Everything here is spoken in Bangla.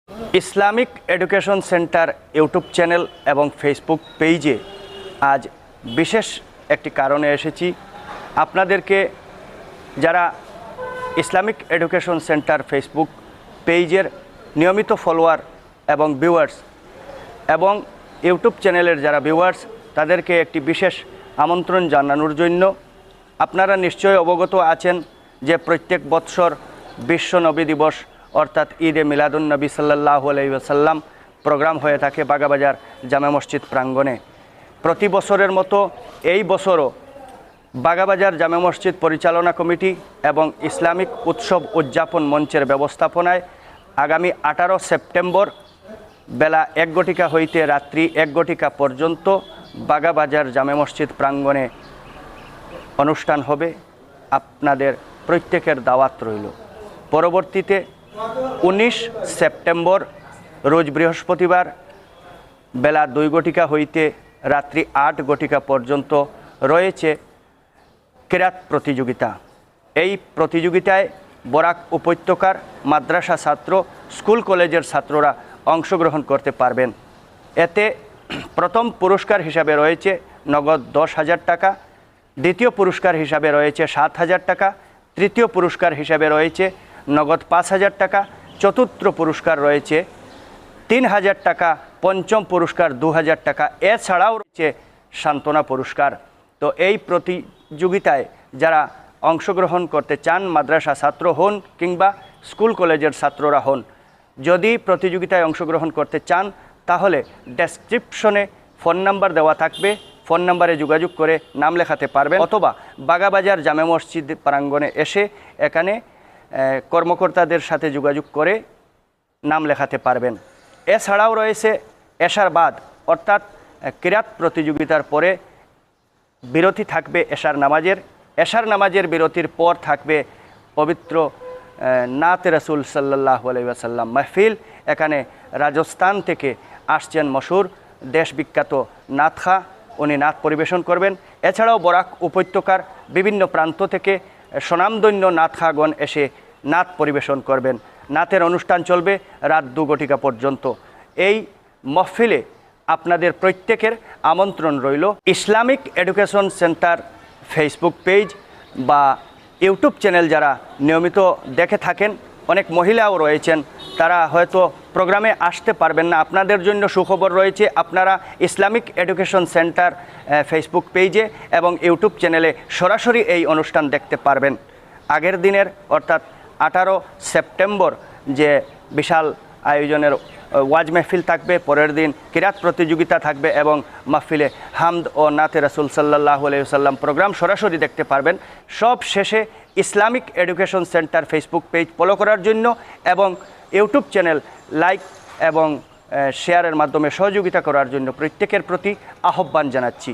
Islamic education centre YouTube channel এবং ফেসবুক পেজে আজ বিশেষ একটি কারণে এসেছি। আপনাদেরকে যারা ইসলামিক এডুকেশন সেন্টার ফেসবুক পেজের নিয়মিত ফলোয়ার এবং ভিউয়ার্স এবং ইউটিউব চ্যানেলের যারা ভিউয়ার্স, তাদেরকে একটি বিশেষ আমন্ত্রণ জানানোর জন্য। আপনারা নিশ্চয়ই অবগত আছেন যে প্রত্যেক বৎসর বিশ্ব নবী দিবস অর্থাৎ ঈদে মিলাদুন নবী সাল্লাল্লাহু আলাইহি ওয়াসাল্লাম প্রোগ্রাম হয়ে থাকে বাগাবাজার জামে মসজিদ প্রাঙ্গণে। প্রতি বছরের মতো এই বছরও বাগাবাজার জামে মসজিদ পরিচালনা কমিটি এবং ইসলামিক উৎসব উদযাপন মঞ্চের ব্যবস্থাপনায় আগামী 18 সেপ্টেম্বর বেলা 1 ঘটিকা হইতে রাত্রি 1 ঘটিকা পর্যন্ত বাগাবাজার জামে মসজিদ প্রাঙ্গণে অনুষ্ঠান হবে। আপনাদের প্রত্যেকের দাওয়াত রইল। পরবর্তীতে 19 সেপ্টেম্বর রোজ বৃহস্পতিবার বেলা 2 ঘটিকা হইতে রাত্রি 8 ঘটিকা পর্যন্ত রয়েছে কেরাত প্রতিযোগিতা। এই প্রতিযোগিতায় বরাক উপত্যকার মাদ্রাসা ছাত্র, স্কুল কলেজের ছাত্ররা অংশগ্রহণ করতে পারবেন। এতে প্রথম পুরস্কার হিসাবে রয়েছে নগদ 10,000 টাকা, দ্বিতীয় পুরস্কার হিসাবে রয়েছে 7,000 টাকা, তৃতীয় পুরস্কার হিসাবে রয়েছে নগদ 5,000 টাকা, চতুর্থ পুরস্কার রয়েছে 3,000 টাকা, পঞ্চম পুরস্কার 2,000 টাকা, এছাড়াও রয়েছে সান্ত্বনা পুরস্কার। তো এই প্রতিযোগিতায় যারা অংশগ্রহণ করতে চান, মাদ্রাসা ছাত্র হন কিংবা স্কুল কলেজের ছাত্ররা হন, যদি প্রতিযোগিতায় অংশগ্রহণ করতে চান তাহলে ডেসক্রিপশনে ফোন নাম্বার দেওয়া থাকবে, ফোন নাম্বারে যোগাযোগ করে নাম লেখাতে পারবেন, অথবা বাগাবাজার জামে মসজিদ প্রাঙ্গণে এসে এখানে কর্মকর্তাদের সাথে যোগাযোগ করে নাম লেখাতে পারবেন। এছাড়াও রয়েছে এশার বাদ অর্থাৎ কিরাত প্রতিযোগিতার পরে বিরতি থাকবে এশার নামাজের বিরতির পর থাকবে পবিত্র নাত রাসূল সাল্লাল্লাহু আলাইহি ওয়াসাল্লাম মাহফিল। এখানে রাজস্থান থেকে আসছেন মশহুর দেশবিখ্যাত নাতখা, উনি নাত পরিবেশন করবেন। এছাড়াও বরাক উপত্যকার বিভিন্ন প্রান্ত থেকে স্বনামধন্য নাতখাগণ এসে নাত পরিবেশন করবেন। নাতের অনুষ্ঠান চলবে রাত 2 ঘটিকা পর্যন্ত। এই মহফিলে আপনাদের প্রত্যেকের আমন্ত্রণ রইল। Islamic education centre Facebook page বা ইউটিউব চ্যানেল যারা নিয়মিত দেখে থাকেন, অনেক মহিলাও রয়েছেন, তারা হয়তো প্রোগ্রামে আসতে পারবেন না। আপনাদের জন্য সুখবর রয়েছে, আপনারা ইসলামিক এডুকেশন সেন্টার ফেসবুক পেজে এবং ইউটিউব চ্যানেলে সরাসরি এই অনুষ্ঠান দেখতে পারবেন। আগের দিনের অর্থাৎ 18 সেপ্টেম্বর যে বিশাল আয়োজনের ওয়াজ মাহফিল থাকবে, পরের দিন কিরাত প্রতিযোগিতা থাকবে এবং মাহফিলে হামদ ও নাতে রাসূল সাল্লাল্লাহু আলাইহি ওয়াসাল্লাম প্রোগ্রাম সরাসরি দেখতে পারবেন। সব শেষে Islamic education centre Facebook page follow করার জন্য এবং ইউটিউব চ্যানেল লাইক এবং শেয়ারের মাধ্যমে সহযোগিতা করার জন্য প্রত্যেকের প্রতি আহ্বান জানাচ্ছি।